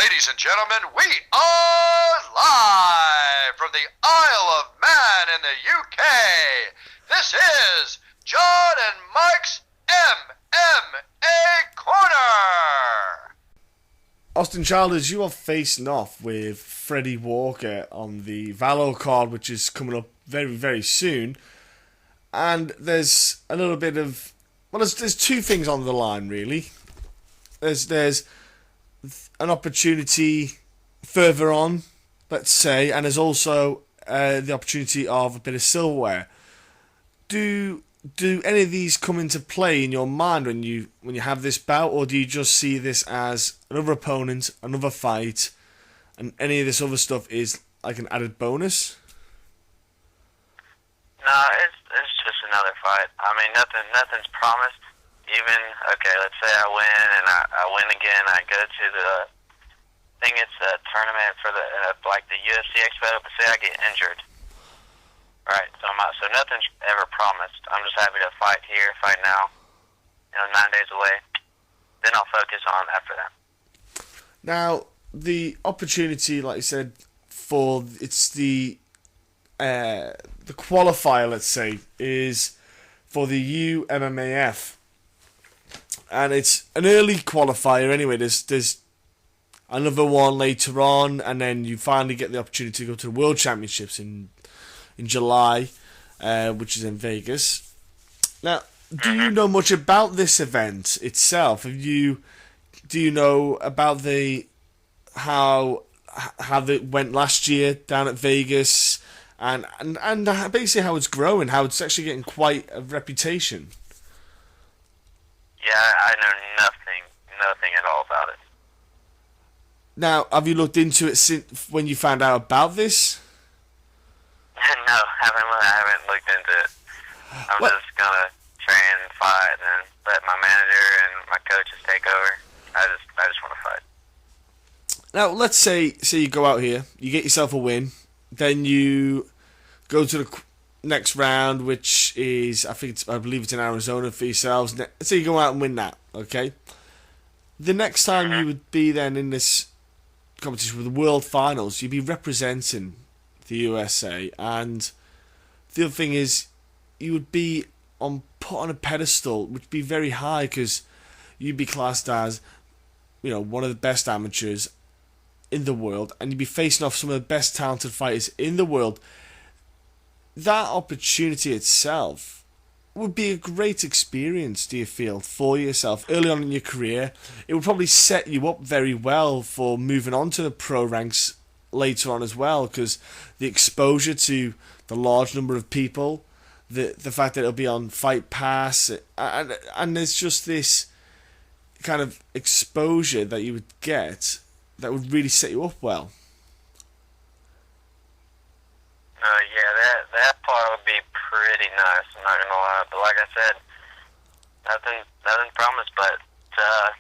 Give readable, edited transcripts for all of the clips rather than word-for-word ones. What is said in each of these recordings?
Ladies and gentlemen, we are live from the Isle of Man in the UK. This is John and Mike's MMA Corner. Austin Childers, you are facing off with Freddie Walker on the Valor card, which is coming up very, very soon. And there's a little bit of... Well, there's two things on the line, really. There's an opportunity further on, let's say, and there's also the opportunity of a bit of silverware. Do any of these come into play in your mind when you have this bout, or do you just see this as another opponent, another fight, and any of this other stuff is like an added bonus? No, it's just another fight. I mean, nothing's promised. Even, okay, let's say I win and I win again. I go to the, I think it's a tournament for the like the UFC Expo, but say I get injured. Right, so nothing's ever promised. I'm just happy to fight here, fight now. 9 days away. Then I'll focus on after that. Now, the opportunity, like I said, it's the qualifier, let's say, is for the IMMAF. And it's an early qualifier anyway. There's another one later on, and then you finally get the opportunity to go to the World Championships in July, which is in Vegas. Now, do you know much about this event itself? Do you know about how it went last year down at Vegas, and basically how it's growing, how it's actually getting quite a reputation? Yeah, I know nothing at all about it. Now, have you looked into it since when you found out about this? No, I haven't looked into it. I'm just gonna train, fight, and let my manager and my coaches take over. I just want to fight. Now, let's say you go out here, you get yourself a win, then you go to the next round, which is, I believe it's in Arizona for yourselves. So you go out and win that, okay? The next time you would be then in this competition with the World Finals, you'd be representing the USA, and the other thing is you would be put on a pedestal, which would be very high, because you'd be classed as, one of the best amateurs in the world, and you'd be facing off some of the best talented fighters in the world. That opportunity itself would be a great experience, do you feel, for yourself early on in your career? It would probably set you up very well for moving on to the pro ranks later on as well, because the exposure to the large number of people, the fact that it'll be on Fight Pass, and there's just this kind of exposure that you would get that would really set you up well. Yeah, that part would be pretty nice. I'm not gonna lie, but like I said, nothing promised. But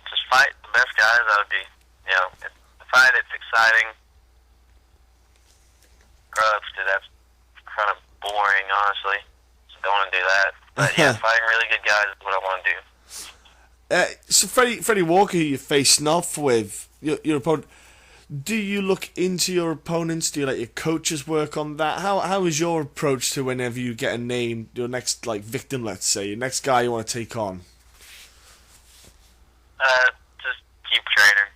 just fight the best guys. That would be, the fight. It's exciting. Grubs, dude, that's kind of boring, honestly. So don't want to do that. But yeah, fighting really good guys is what I want to do. So Freddie Walker, who you're facing off with, your opponent. Do you look into your opponents? Do you let your coaches work on that? How is your approach to whenever you get a name, your next victim, let's say, your next guy you want to take on? Just keep training.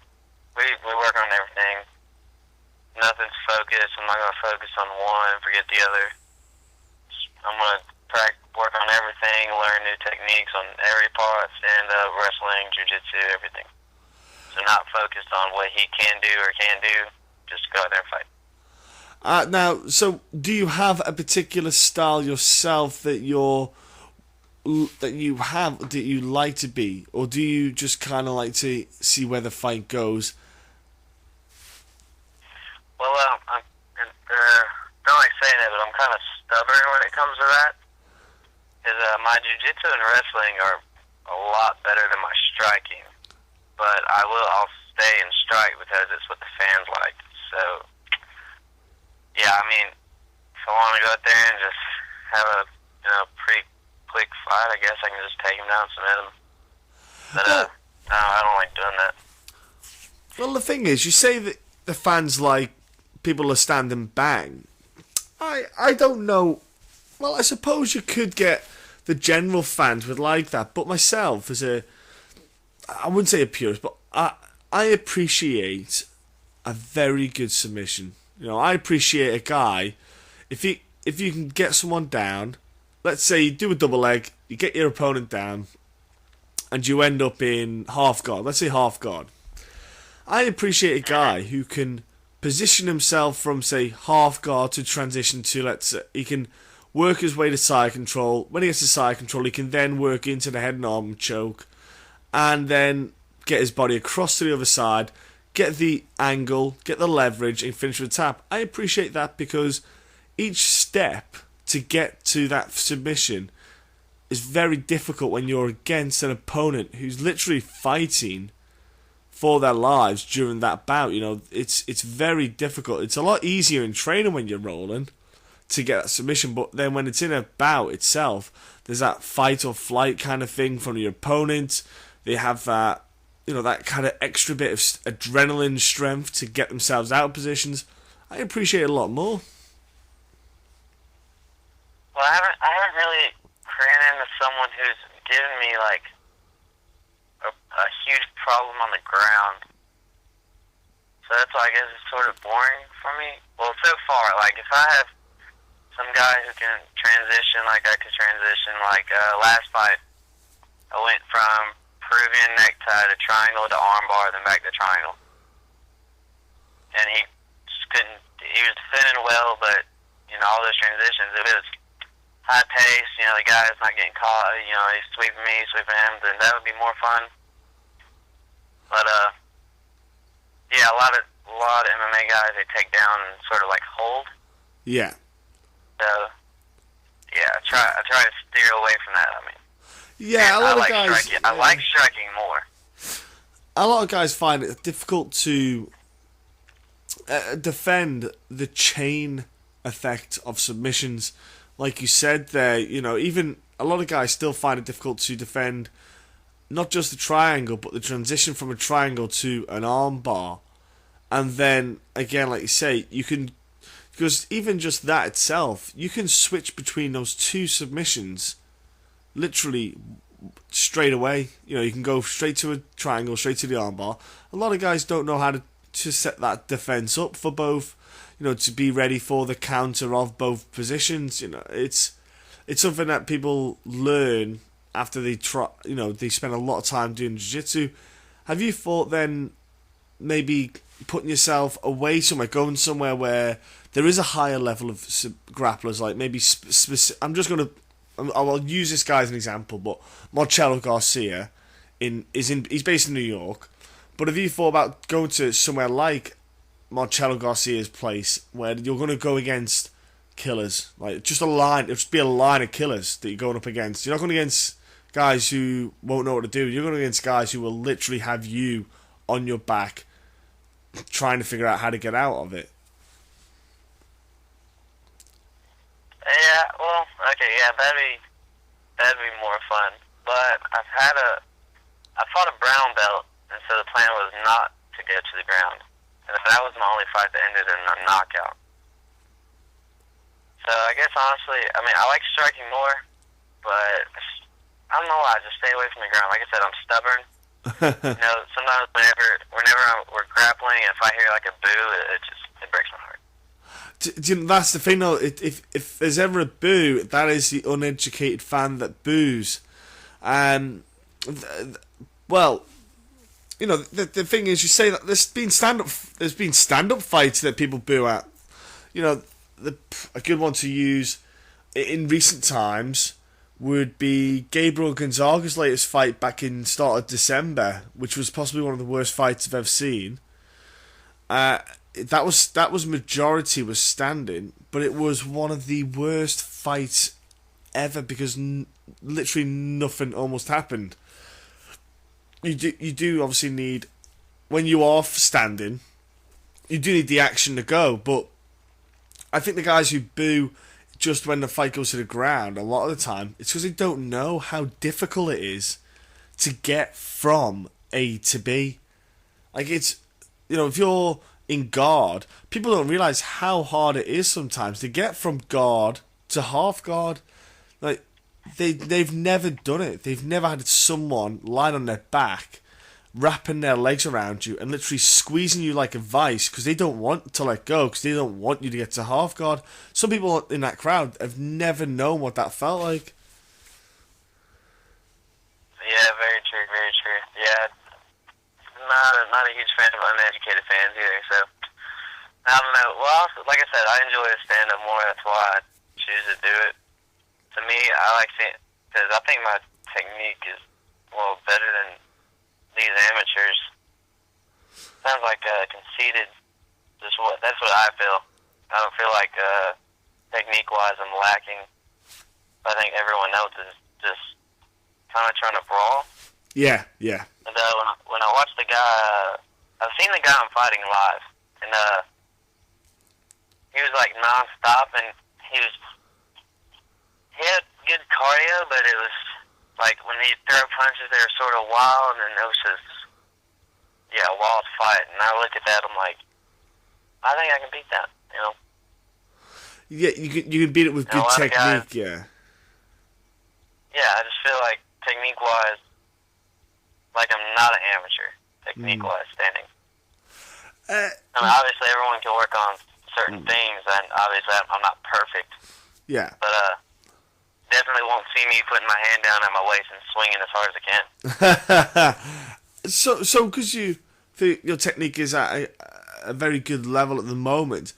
We work on everything. Nothing's focused. I'm not gonna focus on one and forget the other. I'm gonna work on everything, learn new techniques on every part, stand-up, wrestling, jiu-jitsu, everything. So not focused on what he can do or can't do, just go out there and fight. Now, so do you have a particular style yourself that you like to be, or do you just kind of like to see where the fight goes? Well, I don't like saying it, but I'm kind of stubborn when it comes to that. Because my jiu-jitsu and wrestling are a lot better than my striking. But I'll stay and strike because it's what the fans like. So, yeah, I mean, if I want to go out there and just have a pretty quick fight, I guess I can just take him down, submit him. But no, I don't like doing that. Well, the thing is, you say that the fans like people to stand and bang. I don't know. Well, I suppose you could get the general fans would like that, but myself as I wouldn't say a purist, but I appreciate a very good submission. You know, I appreciate a guy if you can get someone down. Let's say you do a double leg, you get your opponent down, and you end up in half guard. Let's say half guard. I appreciate a guy who can position himself from, say, half guard to transition to, let's say, he can work his way to side control. When he gets to side control, he can then work into the head and arm choke, and then get his body across to the other side, get the angle, get the leverage, and finish with a tap. I appreciate that because each step to get to that submission is very difficult when you're against an opponent who's literally fighting for their lives during that bout. You know, it's very difficult. It's a lot easier in training when you're rolling to get that submission, but then when it's in a bout itself, there's that fight or flight kind of thing from your opponent. They have that, you know, that kind of extra bit of adrenaline strength to get themselves out of positions. I appreciate it a lot more. Well, I haven't really ran into someone who's given me like a huge problem on the ground. So that's why I guess it's sort of boring for me. Well, so far, like if I have some guy who can transition like I could transition, like last fight, I went from Peruvian necktie to triangle to armbar, then back to triangle. And he just couldn't, he was defending well, but, you know, all those transitions, if it was high pace, you know, the guy's not getting caught, you know, he's sweeping me, sweeping him, then that would be more fun. But, yeah, a lot of MMA guys, they take down and sort of like hold. Yeah. So, yeah, I try to steer away from that, I mean. Yeah, a lot of guys. I like striking more. A lot of guys find it difficult to defend the chain effect of submissions. Like you said there, you know, even a lot of guys still find it difficult to defend not just the triangle, but the transition from a triangle to an arm bar. And then, again, like you say, you can, because even just that itself, you can switch between those two submissions literally straight away. You know, you can go straight to a triangle, straight to the armbar. A lot of guys don't know how to set that defense up for both, you know, to be ready for the counter of both positions. You know, it's something that people learn after they try, you know, they spend a lot of time doing jiu-jitsu. Have you thought then maybe putting yourself away somewhere, going somewhere where there is a higher level of grapplers, like maybe I'll use this guy as an example, but Marcelo Garcia he's based in New York. But have you thought about going to somewhere like Marcelo Garcia's place, where you're going to go against killers, like just it'll just be a line of killers that you're going up against. You're not going against guys who won't know what to do. You're going against guys who will literally have you on your back, trying to figure out how to get out of it. Yeah, well, okay, yeah, that'd be more fun. But I fought a brown belt, and so the plan was not to go to the ground. And that was my only fight that ended in a knockout. So I guess honestly, I mean, I like striking more, but I don't know why. I just stay away from the ground. Like I said, I'm stubborn. You know, sometimes whenever we're grappling, if I hear like a boo, it breaks my heart. That's the thing, though. If there's ever a boo, that is the uneducated fan that boos. Well, you know, the thing is, you say that there's been stand-up fights that people boo at. You know, a good one to use in recent times would be Gabriel Gonzaga's latest fight back in start of December, which was possibly one of the worst fights I've ever seen. That was majority was standing, but it was one of the worst fights ever because literally nothing almost happened. You do obviously need, when you are standing, you do need the action to go, but I think the guys who boo just when the fight goes to the ground, a lot of the time, it's because they don't know how difficult it is to get from A to B. Like, if you're in guard, people don't realize how hard it is sometimes to get from guard to half guard. Like they've never done it. They've never had someone lying on their back, wrapping their legs around you and literally squeezing you like a vice because they don't want to let go, because they don't want you to get to half guard. Some people in that crowd have never known what that felt like. Yeah, very true, very true. Yeah, not a huge fan of uneducated fans either. So I don't know. Well, also, like I said, I enjoy stand up more. That's why I choose to do it. To me, I like seeing, because I think my technique is better than these amateurs. Sounds like conceited. That's what I feel. I don't feel like technique wise I'm lacking. I think everyone else is just kind of trying to brawl. Yeah, yeah. And when I watch the guy, I've seen the guy I'm fighting live, and he was like nonstop, and he had good cardio, but it was like when he'd throw punches, they were sort of wild, and it was just a wild fight. And I look at that, I'm like, I think I can beat that. Yeah, you can beat it with good technique. Yeah. Yeah, I just feel like technique-wise, like I'm not an amateur, technique-wise, standing. I mean, obviously, everyone can work on certain things, and obviously, I'm not perfect. Yeah. But definitely won't see me putting my hand down at my waist and swinging as hard as I can. So, because your technique is at a very good level at the moment,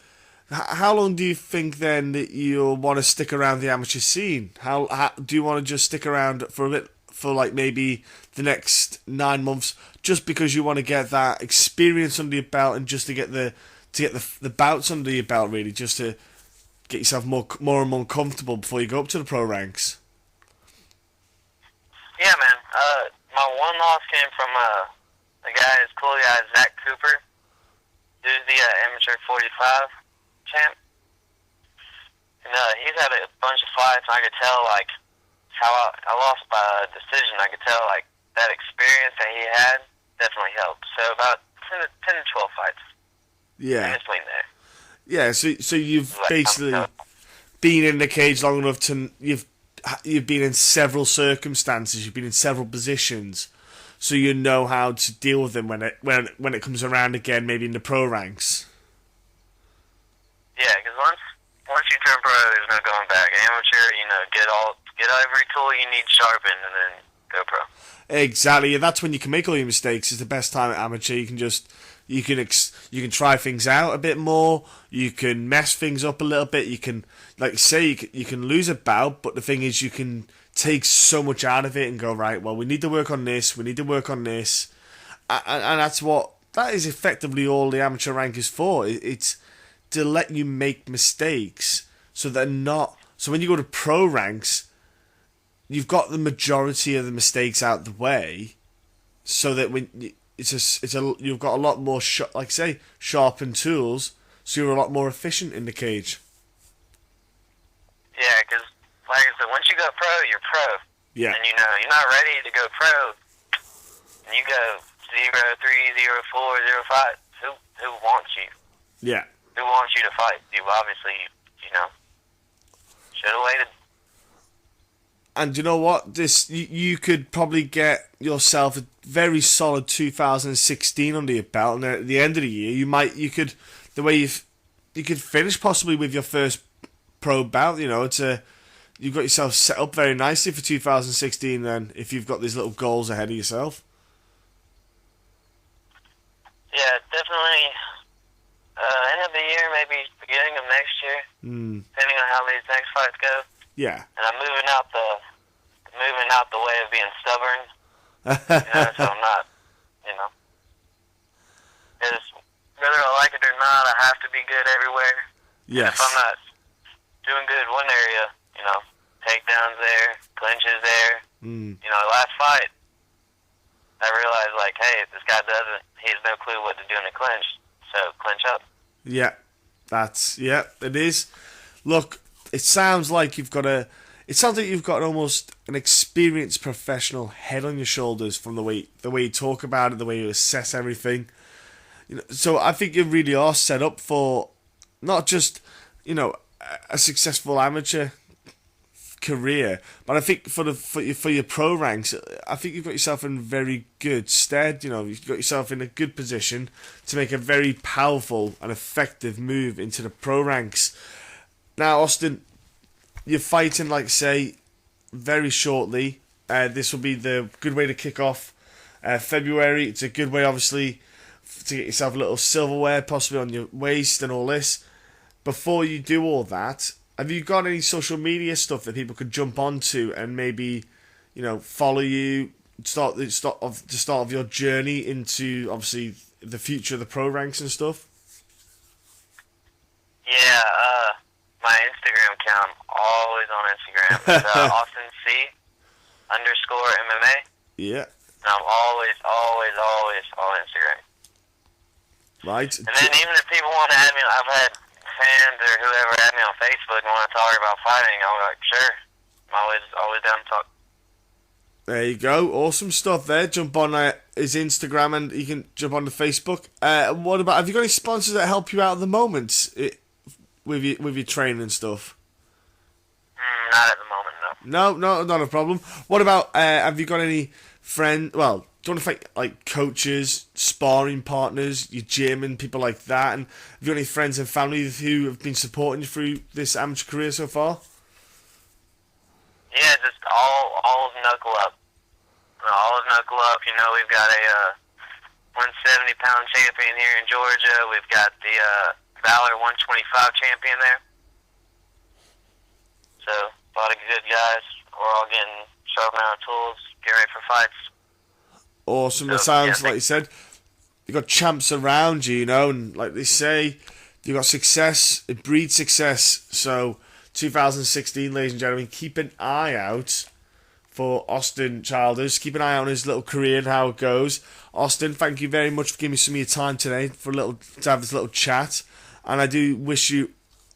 how long do you think then that you'll want to stick around the amateur scene? How do you want to just stick around for a bit, for like maybe the next 9 months, just because you want to get that experience under your belt and just to get the bouts under your belt, really, just to get yourself more and more comfortable before you go up to the pro ranks? Yeah, man. My one loss came from this cool guy, Zach Cooper, who's the amateur 45 champ. And he's had a bunch of fights, and I could tell, like, how I lost by decision. I could tell, like, that experience that he had definitely helped. So about 10 to 12 fights. Yeah. In between there. Yeah, so you've basically been in the cage long enough to you've been in several circumstances, you've been in several positions, so you know how to deal with them when it comes around again, maybe in the pro ranks. Yeah, because once you turn pro, there's no going back. Amateur, get every tool you need sharpened, and then go pro. Exactly, and that's when you can make all your mistakes. It's the best time at amateur. You can just you can try things out a bit more. You can mess things up a little bit. You can, like you say, you can lose a bout, but the thing is, you can take so much out of it and go, right, well, we need to work on this. We need to work on this, and that is effectively all the amateur rank is for. It's to let you make mistakes, so when you go to pro ranks, you've got the majority of the mistakes out of the way, so that when you've got a lot more sharpened tools, so you're a lot more efficient in the cage. Yeah, because like I said, once you go pro, you're pro. Yeah. And you're not ready to go pro, and you go 0-3, 0-4, 0-5. Who wants you? Yeah. Who wants you to fight? You obviously, should have waited. And you know what? You could probably get yourself a very solid 2016 under your belt, and at the end of the year, you could finish possibly with your first pro bout. You've got yourself set up very nicely for 2016. Then, if you've got these little goals ahead of yourself. Yeah, definitely. End of the year, maybe beginning of next year, depending on how these next fights go. Yeah. And I'm moving out the way of being stubborn. So I'm not, because whether I like it or not, I have to be good everywhere. Yes. And if I'm not doing good in one area, takedowns there, clinches there. Last fight, I realized, like, hey, if this guy he has no clue what to do in a clinch, so clinch up. Yeah, it is. Look, it sounds like you've got almost an experienced professional head on your shoulders from the way you talk about it, the way you assess everything. So I think you really are set up for not just, a successful amateur career, but I think for your pro ranks, I think you've got yourself in very good stead. You've got yourself in a good position to make a very powerful and effective move into the pro ranks. Now, Austin, you're fighting, like say, very shortly. This will be the good way to kick off February. It's a good way, obviously, to get yourself a little silverware, possibly on your waist and all this. Before you do all that, have you got any social media stuff that people could jump onto and maybe, follow you, start the start of your journey into obviously the future of the pro ranks and stuff? Yeah, my Instagram account, I'm always on Instagram. It's Austin C _ MMA. Yeah. And I'm always on Instagram. Right. And then even if people want to add me, I've had fans or whoever add me on Facebook and want to talk about fighting, I'm like, sure. I'm always down to talk. There you go. Awesome stuff there. Jump on his Instagram and you can jump on the Facebook. What about, have you got any sponsors that help you out at the moment with your training and stuff? Not at the moment, no. No, not a problem. What about, have you got any friends, do you want to fight like coaches, sparring partners, your gym and people like that? And have you got any friends and family who have been supporting you through this amateur career so far? Yeah, just all knuckle up. All knuckle up. We've got a 170-pound champion here in Georgia. We've got the Valor 125 champion there. So, a lot of good guys. We're all getting sharpening our tools, getting ready for fights. Awesome. That sounds, like you said, you got champs around you, and like they say, you got success, it breeds success. So 2016, ladies and gentlemen, keep an eye out for Austin Childers. Keep an eye on his little career and how it goes. Austin, thank you very much for giving me some of your time today to have this little chat. And I do wish you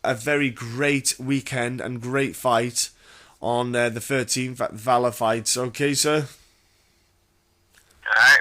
a very great weekend and great fight on the 13th at Valor Fights. Okay, sir? All right.